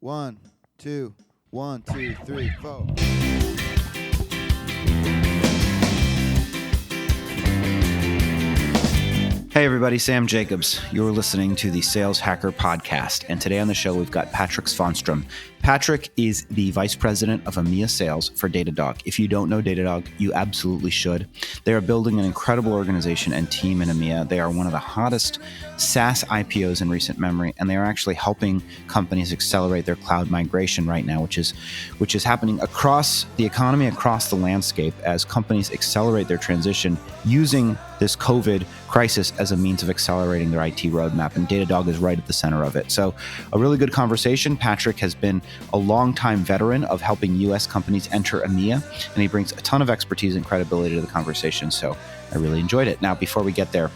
One, two, 1, 2, 3, 4. Hey everybody, Sam Jacobs. You're listening to the Sales Hacker Podcast, and today on the show we've got Patrik Svanström. Patrik is the Vice President of Emea Sales for Datadog. If you don't know Datadog, you absolutely should. They are building an incredible organization and team in Emea. They are one of the hottest SaaS IPOs in recent memory, and they are actually helping companies accelerate their cloud migration right now, which is happening across the economy, across the landscape, as companies accelerate their transition using this COVID crisis as a means of accelerating their IT roadmap, and Datadog is right at the center of it. So a really good conversation. Patrik has been a longtime veteran of helping US companies enter Emea, and he brings a ton of expertise and credibility to the conversation. So I really enjoyed it. Now, before we get there,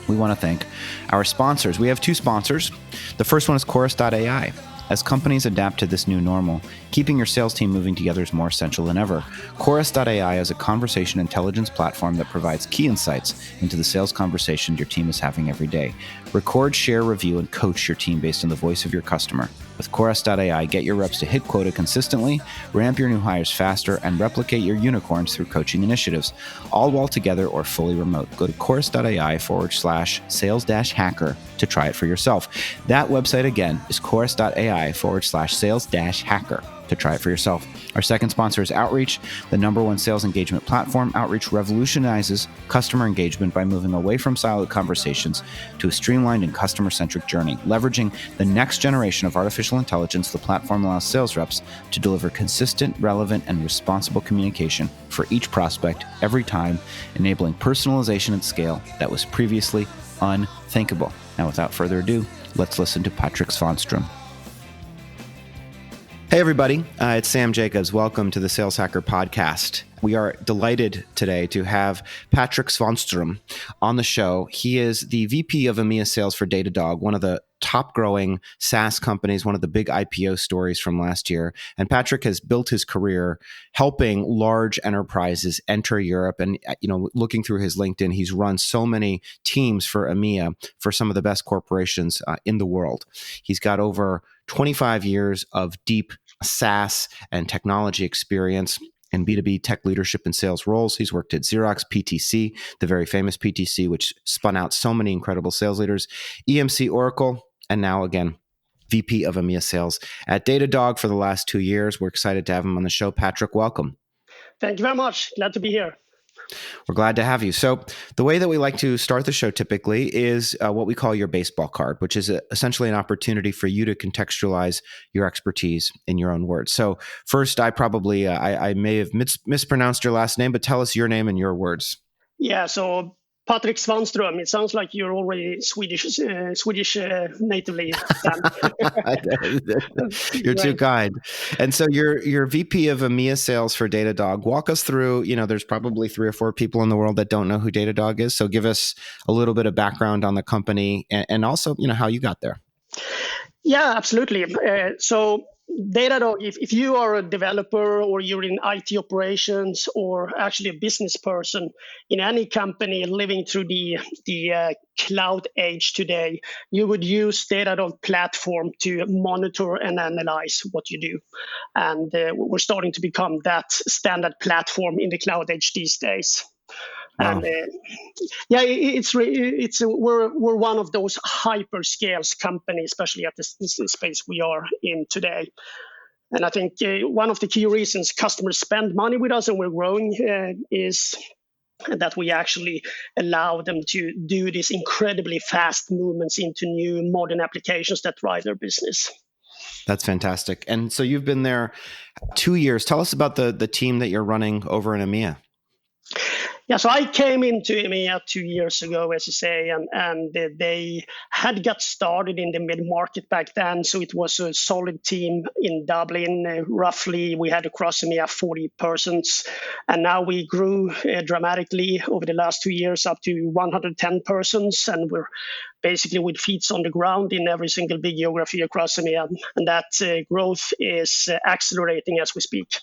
we want to thank our sponsors. We have two sponsors. The first one is Chorus.ai. As companies adapt to this new normal, keeping your sales team moving together is more essential than ever. Chorus.ai is a conversation intelligence platform that provides key insights into the sales conversation your team is having every day. Record, share, review, and coach your team based on the voice of your customer. With Chorus.ai, get your reps to hit quota consistently, ramp your new hires faster, and replicate your unicorns through coaching initiatives, all while together or fully remote. Go to Chorus.ai/sales-hacker to try it for yourself. That website again is Chorus.ai/sales-hacker to try it for yourself. Our second sponsor is Outreach, the #1 sales engagement platform. Outreach revolutionizes customer engagement by moving away from siloed conversations to a streamlined and customer-centric journey. Leveraging the next generation of artificial intelligence, the platform allows sales reps to deliver consistent, relevant, and responsible communication for each prospect every time, enabling personalization at scale that was previously unthinkable. Now, without further ado, let's listen to Patrik Svanström. Hey everybody, it's Sam Jacobs. Welcome to the Sales Hacker Podcast. We are delighted today to have Patrik Svanström on the show. He is the VP of Emea Sales for Datadog, one of the top growing SaaS companies, one of the big IPO stories from last year. And Patrik has built his career helping large enterprises enter Europe. And, looking through his LinkedIn, he's run so many teams for Emea for some of the best corporations in the world. He's got over 25 years of deep SaaS and technology experience in B2B tech leadership and sales roles. He's worked at Xerox PTC, the very famous PTC, which spun out so many incredible sales leaders, EMC, Oracle, and now again, VP of Emea Sales at Datadog for the last 2 years. We're excited to have him on the show. Patrik, welcome. Thank you very much. Glad to be here. We're glad to have you. So the way that we like to start the show typically is what we call your baseball card, which is essentially an opportunity for you to contextualize your expertise in your own words. So first, I may have mispronounced your last name, but tell us your name in your words. Yeah, so Patrik Svanström. It sounds like you're already Swedish natively. You're too kind. And so you're VP of Emea Sales for Datadog. Walk us through, there's probably 3 or 4 people in the world that don't know who Datadog is. So give us a little bit of background on the company and also, how you got there. Yeah, absolutely. So Datadog, if you are a developer or you're in IT operations or actually a business person in any company living through the cloud age today, you would use Datadog platform to monitor and analyze what you do. And we're starting to become that standard platform in the cloud age these days. Wow. And we're one of those hyperscales companies, especially at the space we are in today. And I think one of the key reasons customers spend money with us and we're growing is that we actually allow them to do these incredibly fast movements into new modern applications that drive their business. That's fantastic. And so you've been there 2 years. Tell us about the team that you're running over in Emea. Yeah, so I came into Emea 2 years ago, as you say, and they had got started in the mid-market back then. So it was a solid team in Dublin. Roughly, we had across Emea 40 persons. And now we grew dramatically over the last 2 years up to 110 persons. And we're basically with feet on the ground in every single big geography across EMEA. And that growth is accelerating as we speak.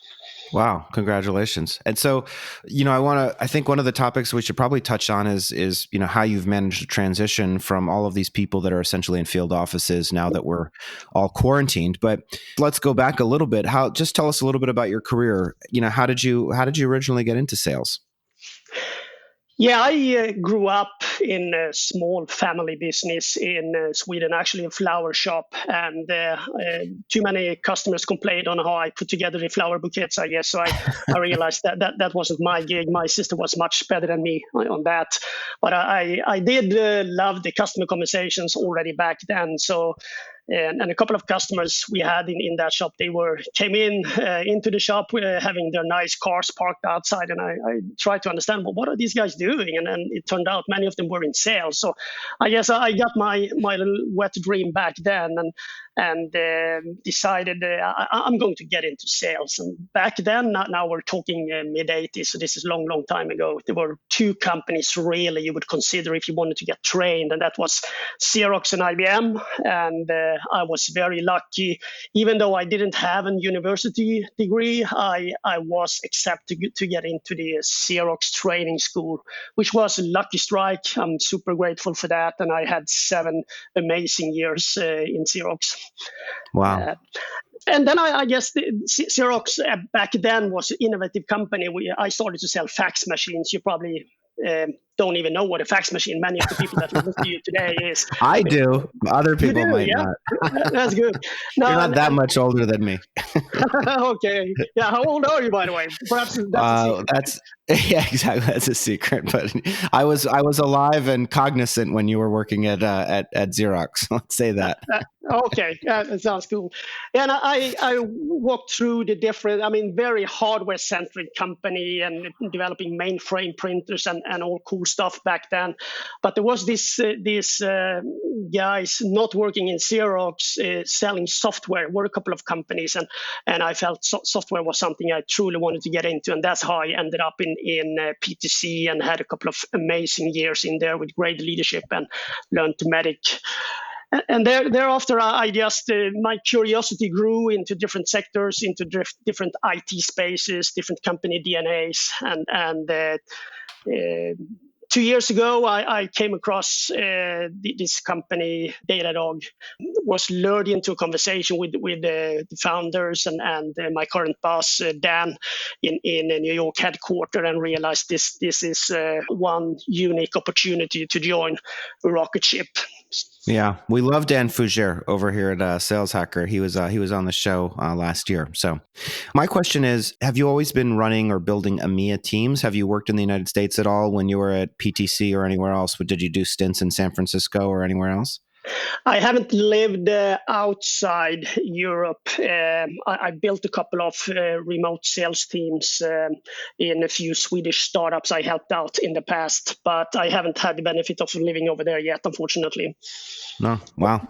Wow. Congratulations. And so, I think one of the topics we should probably touch on is, how you've managed to transition from all of these people that are essentially in field offices now that we're all quarantined. But let's go back a little bit. Just tell us a little bit about your career. How did you originally get into sales? Yeah, I grew up in a small family business in Sweden, actually a flower shop. And too many customers complained on how I put together the flower bouquets, I guess. So I realized that wasn't my gig. My sister was much better than me on that. But I did love the customer conversations already back then. So and a couple of customers we had in that shop, they came into the shop having their nice cars parked outside, and I tried to understand, well, what are these guys doing? And then it turned out many of them were in sales. So I guess I got my little wet dream back then, and decided I'm going to get into sales. And back then, now we're talking mid-'80s, so this is long time ago. There were two companies really you would consider if you wanted to get trained, and that was Xerox and IBM. And I was very lucky. Even though I didn't have a university degree, I was accepted to get into the Xerox training school, which was a lucky strike. I'm super grateful for that. And I had 7 amazing years in Xerox. Wow. And then I guess Xerox back then was an innovative company. I started to sell fax machines. You probably don't even know what a fax machine, many of the people that listen to you today is. I do. Other people might not. That's good. No, you're not that much older than me. Okay. Yeah. How old are you, by the way? Perhaps that's yeah, exactly. That's a secret. But I was alive and cognizant when you were working at Xerox. Let's say that. Okay, that sounds cool. And I walked through the different, very hardware-centric company and developing mainframe printers and all cool stuff back then. But there was these guys not working in Xerox selling software. Were a couple of companies, and I felt software was something I truly wanted to get into, and that's how I ended up in PTC and had a couple of amazing years in there with great leadership and learned to medic. And thereafter, I just my curiosity grew into different sectors, into different IT spaces, different company DNAs, and 2 years ago, I came across this company, Datadog. Was lured into a conversation with the founders and my current boss, Dan, in the New York headquarters, and realized this is one unique opportunity to join a rocket ship. Yeah, we love Dan Fougere over here at Sales Hacker. He was on the show last year. So my question is, have you always been running or building EMEA teams? Have you worked in the United States at all when you were at PTC or anywhere else? Did you do stints in San Francisco or anywhere else? I haven't lived outside Europe. I built a couple of remote sales teams in a few Swedish startups I helped out in the past, but I haven't had the benefit of living over there yet, unfortunately. No, wow.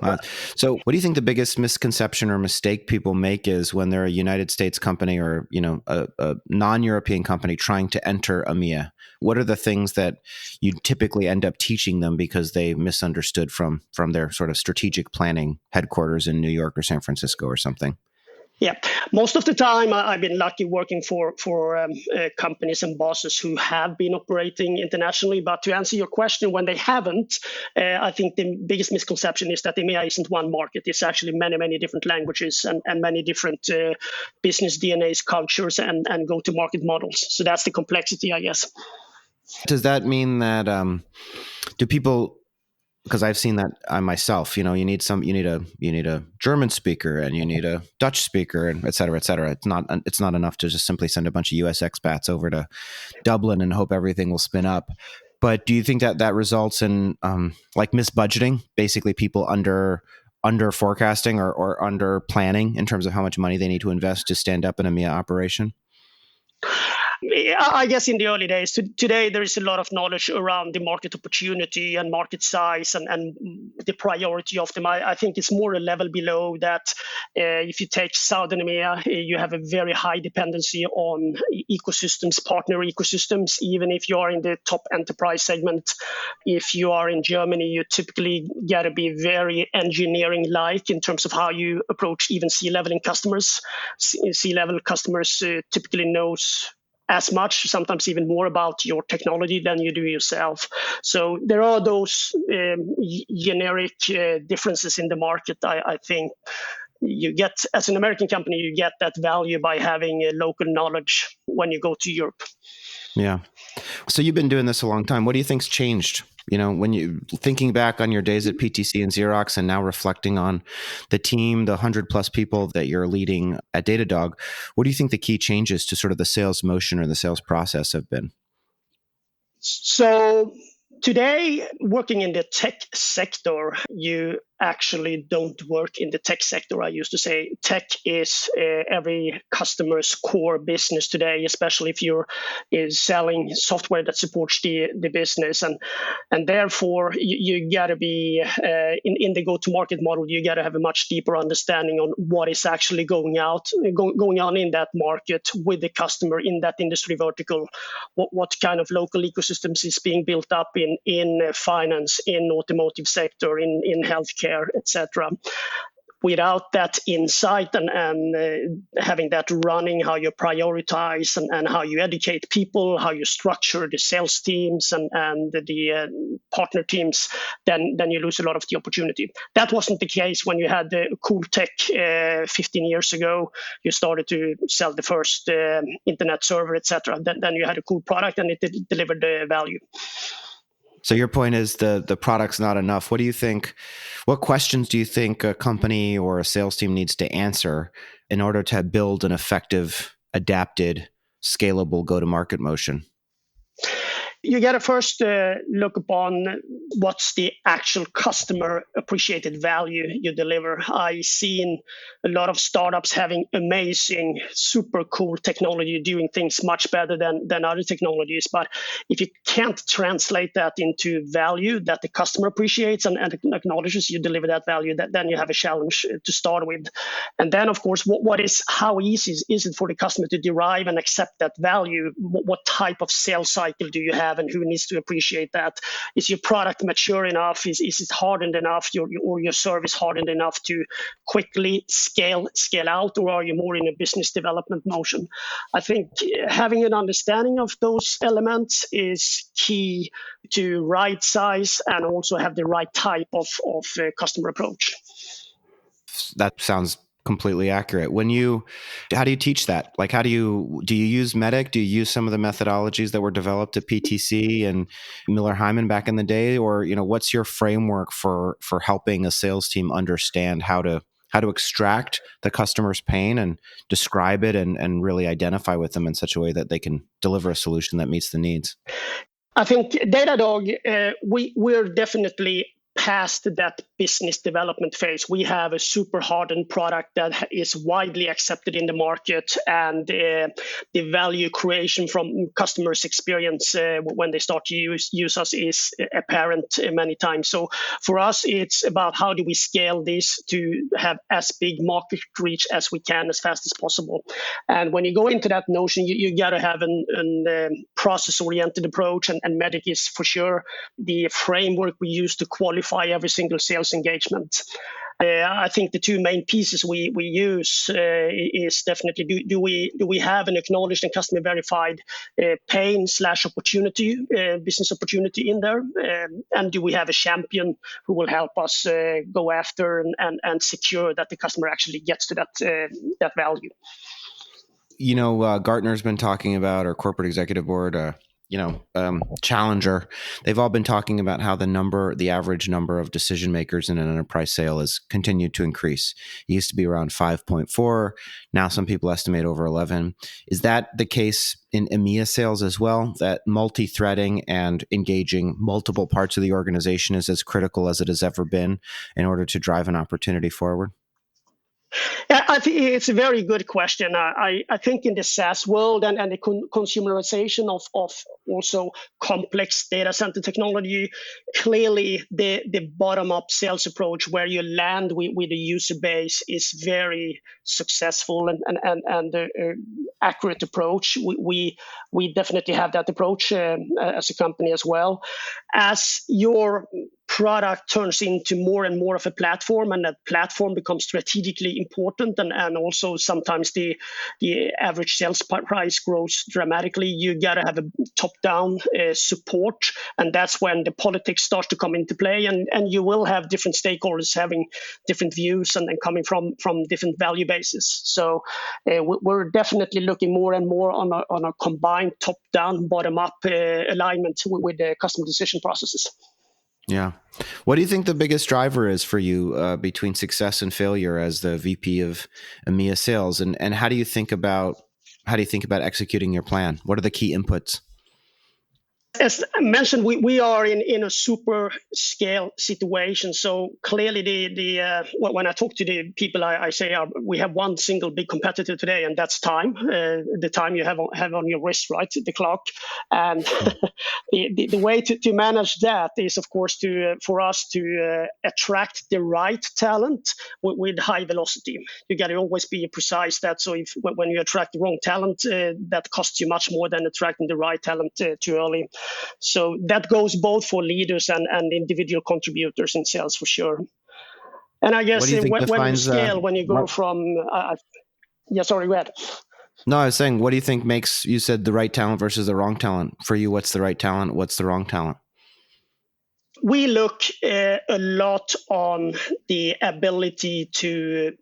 So what do you think the biggest misconception or mistake people make is when they're a United States company or, a non-European company trying to enter EMEA? What are the things that you typically end up teaching them because they misunderstood from their sort of strategic planning headquarters in New York or San Francisco or something? Yeah, most of the time I've been lucky working for companies and bosses who have been operating internationally. But to answer your question, when they haven't, I think the biggest misconception is that EMEA isn't one market. It's actually many different languages and many different business DNAs, cultures, and go-to-market models. So that's the complexity, I guess. Does that mean that do people? Because I've seen that I myself, you need a German speaker and you need a Dutch speaker and et cetera, et cetera. It's not enough to just simply send a bunch of US expats over to Dublin and hope everything will spin up. But do you think that results in like misbudgeting, basically people under forecasting or under planning in terms of how much money they need to invest to stand up an EMEA operation? I guess in the early days, today there is a lot of knowledge around the market opportunity and market size and the priority of them. I think it's more a level below that. If you take Southern Emea, you have a very high dependency on ecosystems, partner ecosystems, even if you are in the top enterprise segment. If you are in Germany, you typically got to be very engineering-like in terms of how you approach even C-level customers. C-level customers typically knows as much, sometimes even more about your technology than you do yourself. So there are those generic differences in the market. I think you get, as an American company, you get that value by having local knowledge when you go to Europe. Yeah. So you've been doing this a long time. What do you think's changed? When you thinking back on your days at PTC and Xerox and now reflecting on the team, the 100+ people that you're leading at Datadog, what do you think the key changes to sort of the sales motion or the sales process have been? So today, working in the tech sector, you actually don't work in the tech sector. I used to say tech is every customer's core business today, especially if you're selling software that supports the business. And therefore, you got to be in the go-to-market model, you got to have a much deeper understanding on what is actually going on in that market with the customer in that industry vertical. What kind of local ecosystems is being built up in finance, in automotive sector, in healthcare, etc. Without that insight and having that running, how you prioritize and how you educate people, how you structure the sales teams and the partner teams, then you lose a lot of the opportunity. That wasn't the case when you had the cool tech 15 years ago. You started to sell the first internet server, etc. Then you had a cool product and it delivered the value. So your point is the product's not enough. What do you think? What questions do you think a company or a sales team needs to answer in order to build an effective, adapted, scalable go-to-market motion? You got to first look upon what's the actual customer appreciated value you deliver. I've seen a lot of startups having amazing, super cool technology, doing things much better than other technologies. But if you can't translate that into value that the customer appreciates and acknowledges you deliver that value, then you have a challenge to start with. And then, of course, how easy is it for the customer to derive and accept that value? What type of sales cycle do you have? And who needs to appreciate that? Is your product mature enough? Is it hardened enough? Your service hardened enough to quickly scale out, or are you more in a business development motion? I think having an understanding of those elements is key to right size and also have the right type of customer approach. That sounds completely accurate. How do you teach that? Like, do you use MEDDIC? Do you use some of the methodologies that were developed at PTC and Miller Heiman back in the day? Or, what's your framework for helping a sales team understand how to extract the customer's pain and describe it and really identify with them in such a way that they can deliver a solution that meets the needs? I think Datadog, we're definitely past that business development phase. We have a super hardened product that is widely accepted in the market, and the value creation from customers' experience when they start to use us is apparent many times. So for us, it's about how do we scale this to have as big market reach as we can as fast as possible. And when you go into that notion, you got to have a process-oriented approach, and MEDDIC is for sure the framework we use to qualify every single sales engagement. I think the two main pieces we use is definitely do we have an acknowledged and customer verified pain/opportunity, business opportunity in there, and do we have a champion who will help us go after and secure that the customer actually gets to that value. Gartner's been talking about, or corporate executive board, Challenger, they've all been talking about how the average number of decision makers in an enterprise sale has continued to increase. It used to be around 5.4. Now some people estimate over 11. Is that the case in Emea sales as well, that multi-threading and engaging multiple parts of the organization is as critical as it has ever been in order to drive an opportunity forward? Yeah, I think it's a very good question. I think in the SaaS world and the consumerization of also complex data center technology, clearly the bottom-up sales approach where you land with a user base is very successful and accurate approach. We definitely have that approach as a company as well. As your product turns into more and more of a platform, and that platform becomes strategically important, and also sometimes the average sales price grows dramatically, you got to have a top-down support, and that's when the politics starts to come into play, and you will have different stakeholders having different views and coming from different value bases. So we're definitely looking more and more on a combined top-down, bottom-up alignment with the customer decision processes. Yeah. What do you think the biggest driver is for you between success and failure as the VP of Emea sales? And how do you think about executing your plan? What are the key inputs? As I mentioned, we are in a super scale situation. So clearly, when I talk to the people, I say we have one single big competitor today, and that's time. The time you have on your wrist, right? The clock. And the way to manage that is, of course, for us to attract the right talent with high velocity. You got to always be precise that. So when you attract the wrong talent, that costs you much more than attracting the right talent too early. So that goes both for leaders and individual contributors in sales for sure. And I guess when you scale, when you go from, sorry, go ahead. No, I was saying, what do you think makes, you said the right talent versus the wrong talent. For you, what's the right talent? What's the wrong talent? We look a lot on the ability to,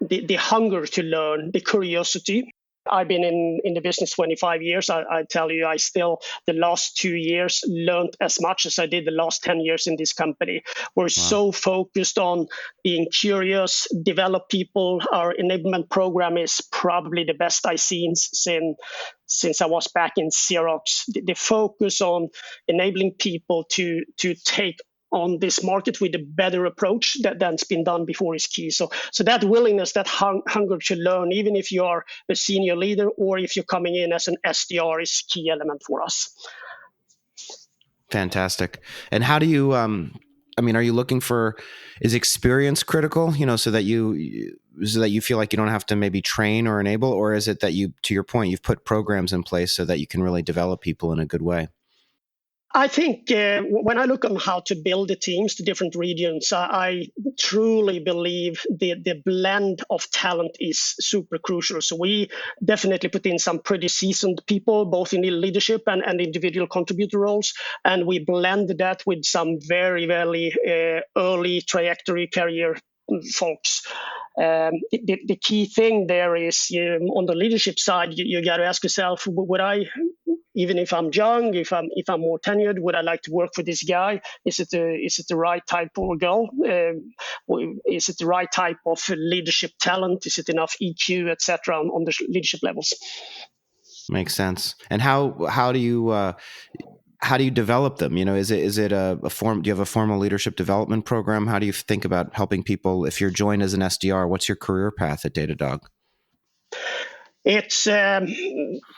the hunger to learn, the curiosity. I've been in the business 25 years. I tell you, I still, the last 2 years, learned as much as I did the last 10 years in this company. We're so focused on being curious, develop people. Our enablement program is probably the best I've seen since I was back in Xerox. The focus on enabling people to take on this market with a better approach than's been done before is key. So that willingness, that hunger to learn, even if you are a senior leader or if you're coming in as an SDR, is key element for us. Fantastic. And how do you, are you looking for, is experience critical, so that you feel like you don't have to maybe train or enable, or is it that you, to your point, you've put programs in place so that you can really develop people in a good way? I think when I look on how to build the teams to different regions, I truly believe the blend of talent is super crucial. So we definitely put in some pretty seasoned people, both in the leadership and individual contributor roles. And we blend that with some very, very early trajectory career folks. The key thing there is on the leadership side, you got to ask yourself, would I, even if I'm young, if I'm more tenured, would I like to work for this guy? Is it the right type or girl? Is it the right type of leadership talent? Is it enough EQ, etc. on the leadership levels? Makes sense. And how do you develop them? Is it a form? Do you have a formal leadership development program? How do you think about helping people? If you're joined as an SDR, what's your career path at Datadog? It's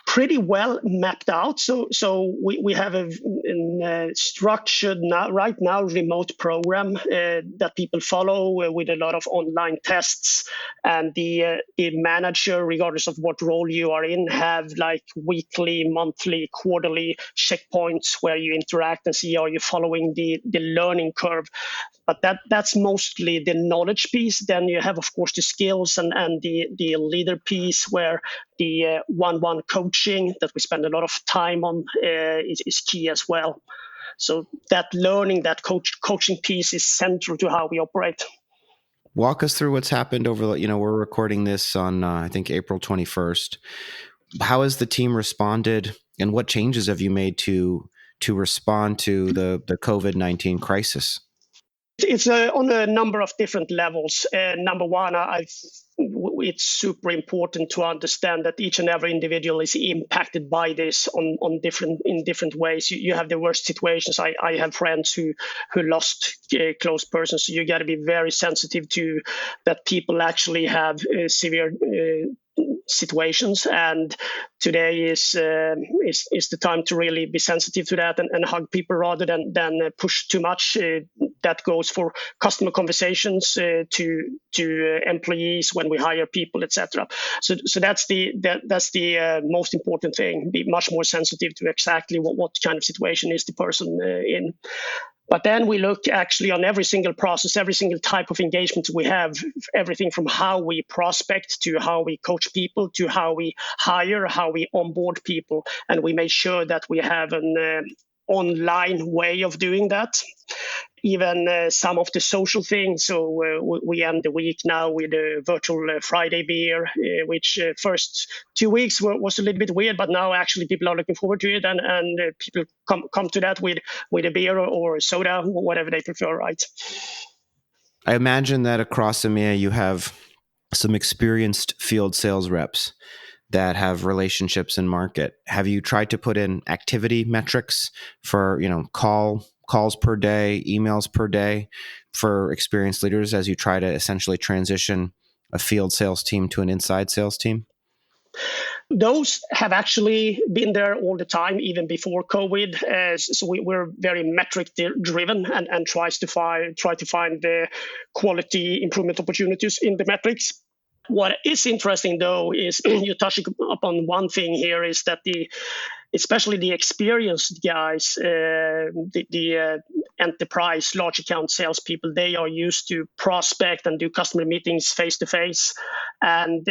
pretty well mapped out. So we have a structured right now remote program that people follow with a lot of online tests, and the manager, regardless of what role you are in, have like weekly, monthly, quarterly checkpoints where you interact and see are you following the learning curve. But that's mostly the knowledge piece. Then you have, of course, the skills and the leader piece, where the one-on-one coaching that we spend a lot of time on is key as well. So that learning, that coaching piece is central to how we operate. Walk us through what's happened over, we're recording this on, I think, April 21st. How has the team responded, and what changes have you made to respond to the COVID-19 crisis? It's on a number of different levels. Number one, I it's super important to understand that each and every individual is impacted by this in different ways. You have the worst situations. I have friends who lost close persons. So you got to be very sensitive to that. People actually have severe situations, and today is the time to really be sensitive to that and hug people rather than push too much. That goes for customer conversations to employees when we hire people, etc. So that's the most important thing. Be much more sensitive to exactly what kind of situation is the person in. But then we look actually on every single process, every single type of engagement we have, everything from how we prospect to how we coach people to how we hire, how we onboard people. And we make sure that we have an online way of doing that. Even some of the social things. So we end the week now with a virtual Friday beer, which first 2 weeks was a little bit weird, but now actually people are looking forward to it, and people come to that with a beer or soda, whatever they prefer, right? I imagine that across EMEA you have some experienced field sales reps that have relationships in market. Have you tried to put in activity metrics for, calls per day, emails per day for experienced leaders as you try to essentially transition a field sales team to an inside sales team? Those have actually been there all the time, even before COVID. So we're very metric driven and try to find the quality improvement opportunities in the metrics. What is interesting, though, is you touching upon one thing here, is that especially the experienced guys, the enterprise large account salespeople, they are used to prospect and do customer meetings face to face. And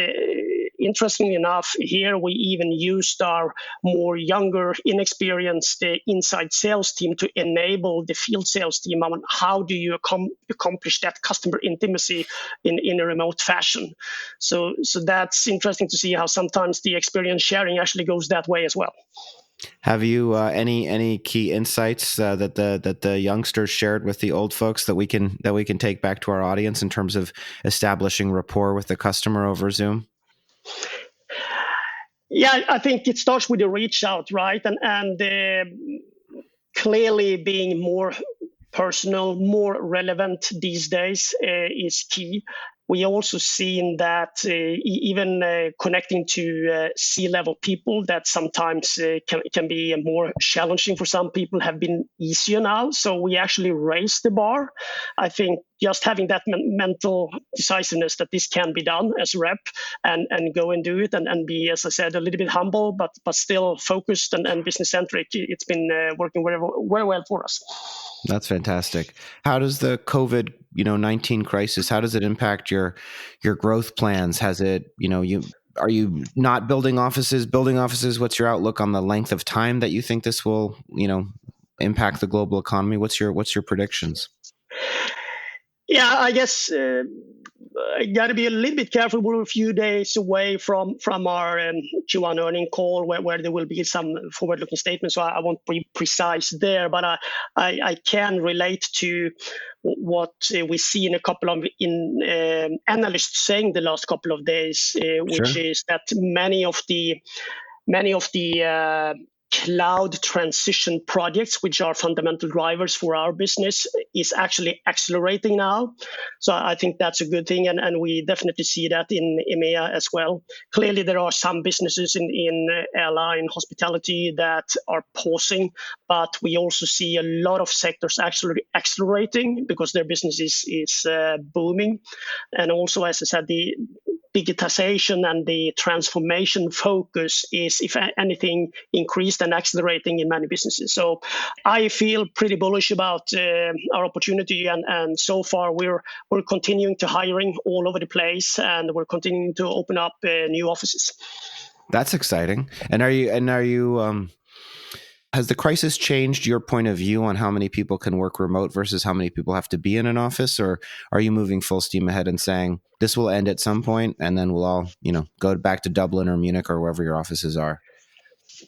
interestingly enough, here we even used our more younger, inexperienced inside sales team to enable the field sales team on how do you accomplish that customer intimacy in a remote fashion. So that's interesting to see how sometimes the experience sharing actually goes that way as well. Have you any key insights that the youngsters shared with the old folks that we can take back to our audience in terms of establishing rapport with the customer over Zoom? Yeah, I think it starts with the reach out, right? And clearly being more personal, more relevant these days is key. We also seen that even connecting to C-level people, that sometimes can be more challenging for some people, have been easier now. So we actually raised the bar. I think just having that mental decisiveness that this can be done as a rep and go and do it and be, as I said, a little bit humble, but still focused and business-centric. It's been working very well for us. That's fantastic. How does the COVID-19 crisis, how does it impact your growth plans? Has it, are you not building offices? What's your outlook on the length of time that you think this will, impact the global economy? What's your predictions? Yeah, I guess I got to be a little bit careful. We're a few days away from our Q1 earning call where there will be some forward-looking statements, so I won't be precise there. But I can relate to what we see in a couple of analysts saying the last couple of days, which Sure. is that many of the cloud transition projects, which are fundamental drivers for our business, is actually accelerating now. So I think that's a good thing, and we definitely see that in Emea as well. Clearly, there are some businesses in airline hospitality that are pausing, but we also see a lot of sectors actually accelerating because their business is booming. And also, as I said, the digitization and the transformation focus is, if anything, increased and accelerating in many businesses. So I feel pretty bullish about our opportunity, and so far we're continuing to hiring all over the place, and we're continuing to open up new offices. That's exciting. And are you has the crisis changed your point of view on how many people can work remote versus how many people have to be in an office? Or are you moving full steam ahead and saying this will end at some point and then we'll all, go back to Dublin or Munich or wherever your offices are?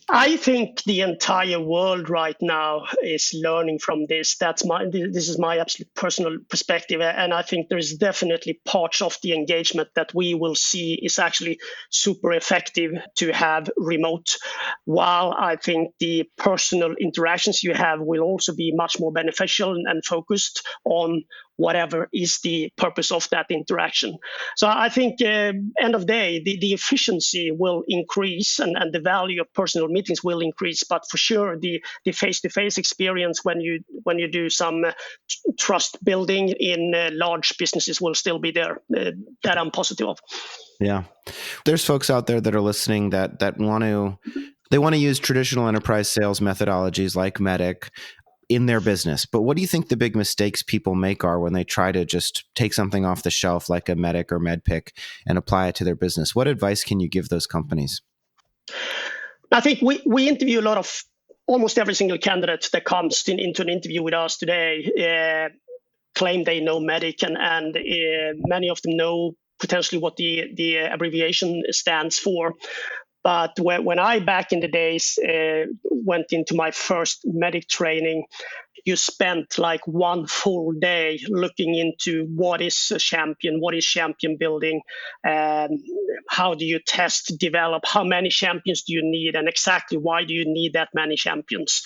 I think the entire world right now is learning from this. This is my absolute personal perspective, and I think there is definitely parts of the engagement that we will see is actually super effective to have remote. While I think the personal interactions you have will also be much more beneficial and focused on whatever is the purpose of that interaction. So I think end of day, the efficiency will increase and the value of personal meetings will increase. But for sure, the face-to-face experience when you do some trust building in large businesses will still be there. That I'm positive of. Yeah. There's folks out there that are listening that want to use traditional enterprise sales methodologies like MEDDIC in their business. But what do you think the big mistakes people make are when they try to just take something off the shelf like a MEDDIC or MEDDPICC and apply it to their business? What advice can you give those companies? I think we interview a lot of almost every single candidate that comes into an interview with us today claim they know MEDDIC, and many of them know potentially what the abbreviation stands for. But when I, back in the days, went into my first MEDDIC training, you spent like one full day looking into what is a champion, what is champion building, how do you test, develop, how many champions do you need, and exactly why do you need that many champions.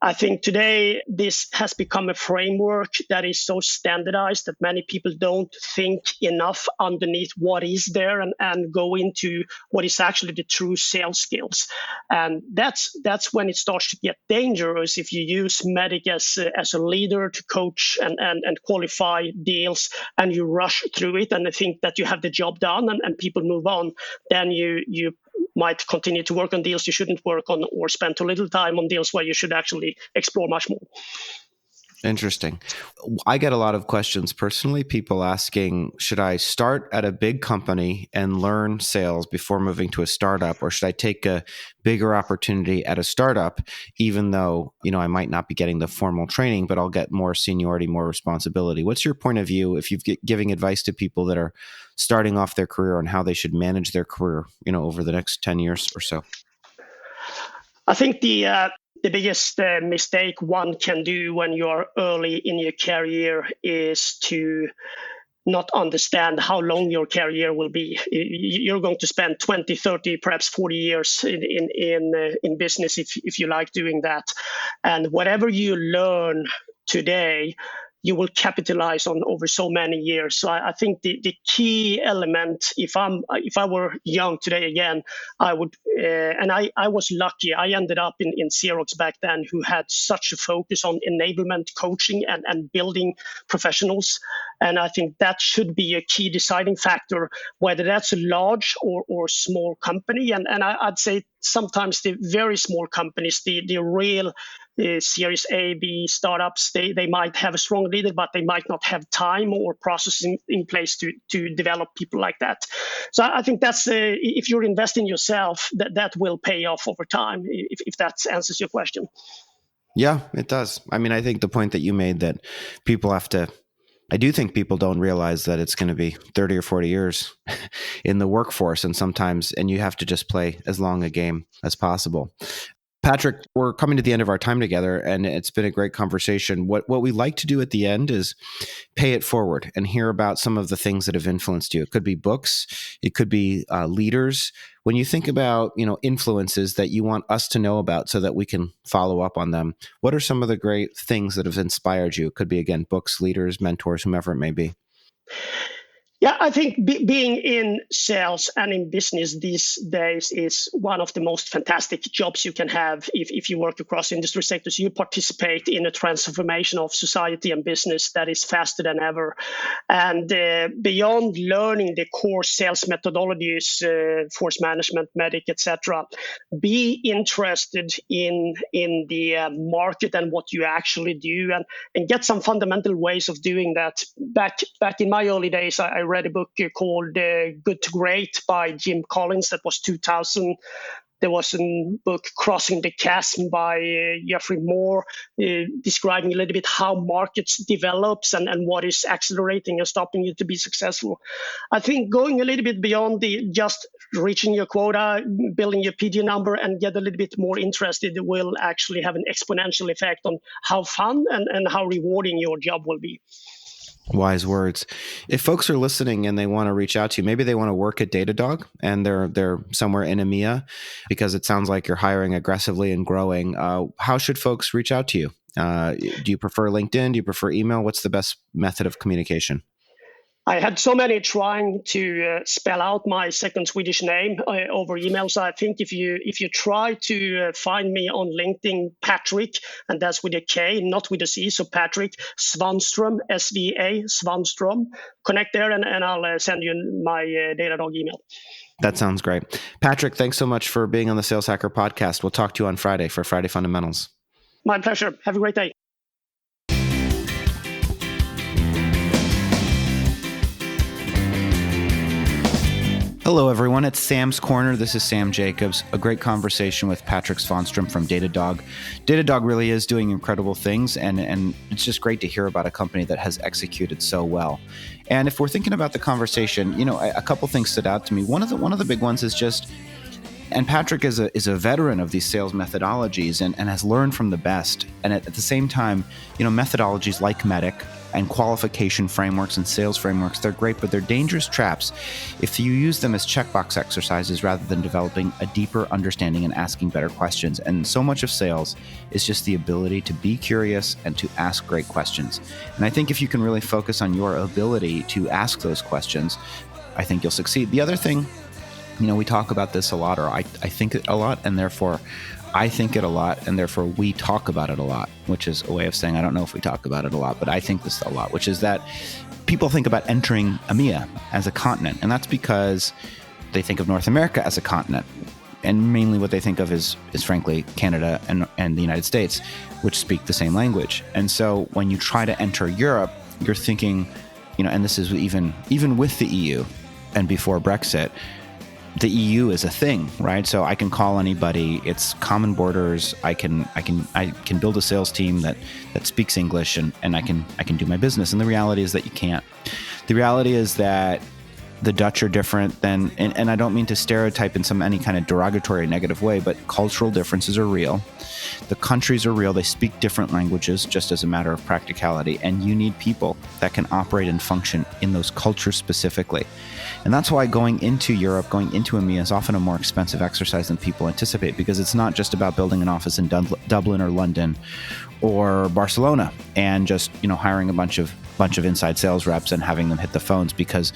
I think today this has become a framework that is so standardized that many people don't think enough underneath what is there and go into what is actually the true sales skills. And that's when it starts to get dangerous if you use MEDDIC as a leader to coach and qualify deals, and you rush through it and think that you have the job done and people move on. Then you might continue to work on deals you shouldn't work on, or spend too little time on deals where you should actually explore much more. Interesting. I get a lot of questions personally, people asking, should I start at a big company and learn sales before moving to a startup, or should I take a bigger opportunity at a startup, even though, I might not be getting the formal training, but I'll get more seniority, more responsibility? What's your point of view if you're giving advice to people that are starting off their career on how they should manage their career, over the next 10 years or so? I think the biggest mistake one can do when you're early in your career is to not understand how long your career will be. You're going to spend 20, 30, perhaps 40 years in business if you like doing that. And whatever you learn today, you will capitalize on over so many years. So I think the key element, if I were young today again, I would, and I was lucky. I ended up in Xerox back then, who had such a focus on enablement, coaching, and building professionals. And I think that should be a key deciding factor, whether that's a large or small company. And I'd say sometimes the very small companies, the real Series A, B startups, they might have a strong leader, but they might not have time or processes in place to develop people like that. So I think that's if you're investing yourself, that will pay off over time, if that answers your question. Yeah, it does. I mean, I think the point that you made that I do think people don't realize that it's going to be 30 or 40 years in the workforce, and you have to just play as long a game as possible. Patrik, we're coming to the end of our time together, and it's been a great conversation. What we like to do at the end is pay it forward and hear about some of the things that have influenced you. It could be books, it could be leaders. When you think about influences that you want us to know about so that we can follow up on them, what are some of the great things that have inspired you? It could be, again, books, leaders, mentors, whomever it may be. Yeah, I think being in sales and in business these days is one of the most fantastic jobs you can have if you work across industry sectors. You participate in a transformation of society and business that is faster than ever. And beyond learning the core sales methodologies, force management, MEDDIC, etc., be interested in the market and what you actually do, and get some fundamental ways of doing that. Back in my early days, I read a book called Good to Great by Jim Collins. That was 2000. There was a book, Crossing the Chasm, by Jeffrey Moore, describing a little bit how markets develops and what is accelerating and stopping you to be successful. I think going a little bit beyond the just reaching your quota, building your PG number, and get a little bit more interested will actually have an exponential effect on how fun and how rewarding your job will be. Wise words. If folks are listening and they want to reach out to you, maybe they want to work at Datadog and they're somewhere in Emea, because it sounds like you're hiring aggressively and growing. How should folks reach out to you? Do you prefer LinkedIn? Do you prefer email? What's the best method of communication? I had so many trying to spell out my second Swedish name over email. So I think if you try to find me on LinkedIn, Patrik, and that's with a K, not with a C, so Patrik Svanström, SVA, Svanström. Connect there and I'll send you my Datadog email. That sounds great. Patrik, thanks so much for being on the Sales Hacker podcast. We'll talk to you on Friday for Friday Fundamentals. My pleasure. Have a great day. Hello, everyone. It's Sam's Corner. This is Sam Jacobs. A great conversation with Patrik Svanström from Datadog. Datadog really is doing incredible things, and it's just great to hear about a company that has executed so well. And if we're thinking about the conversation, a couple things stood out to me. One of the big ones is just, and Patrik is a veteran of these sales methodologies and has learned from the best. And at the same time, methodologies like MEDDIC and qualification frameworks and sales frameworks, they're great, but they're dangerous traps if you use them as checkbox exercises rather than developing a deeper understanding and asking better questions. And so much of sales is just the ability to be curious and to ask great questions. And I think if you can really focus on your ability to ask those questions, I think you'll succeed. The other thing, we talk about this a lot, or I think it a lot, and therefore I think it a lot, and therefore we talk about it a lot, which is a way of saying I don't know if we talk about it a lot, but I think this a lot, which is that people think about entering EMEA as a continent, and that's because they think of North America as a continent. And mainly what they think of is frankly Canada and the United States, which speak the same language. And so when you try to enter Europe, you're thinking, and this is even with the EU and before Brexit, the EU is a thing, right? So I can call anybody. It's common borders. I can build a sales team that speaks English and I can do my business. And the reality is that you can't. The reality is that the Dutch are different than, and I don't mean to stereotype in any kind of derogatory or negative way, but cultural differences are real. The countries are real. They speak different languages just as a matter of practicality. And you need people that can operate and function in those cultures specifically. And that's why going into Europe, going into EMEA is often a more expensive exercise than people anticipate, because it's not just about building an office in Dublin or London or Barcelona and just, hiring a bunch of inside sales reps and having them hit the phones, because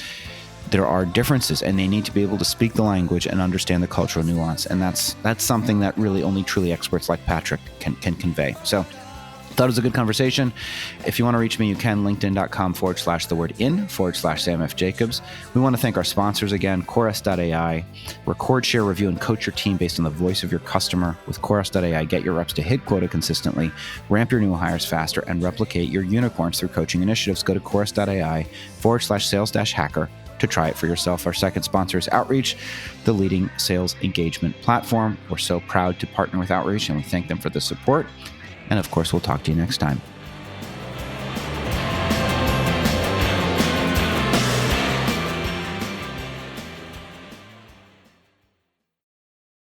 there are differences and they need to be able to speak the language and understand the cultural nuance. And that's something that really only truly experts like Patrik can convey. So thought it was a good conversation. If you want to reach me, you can linkedin.com/in/Sam F. Jacobs. We want to thank our sponsors again, Chorus.ai. Record, share, review, and coach your team based on the voice of your customer. With Chorus.ai, get your reps to hit quota consistently, ramp your new hires faster, and replicate your unicorns through coaching initiatives. Go to Chorus.ai/sales-hacker to try it for yourself. Our second sponsor is Outreach, the leading sales engagement platform. We're so proud to partner with Outreach, and we thank them for the support. And of course, we'll talk to you next time.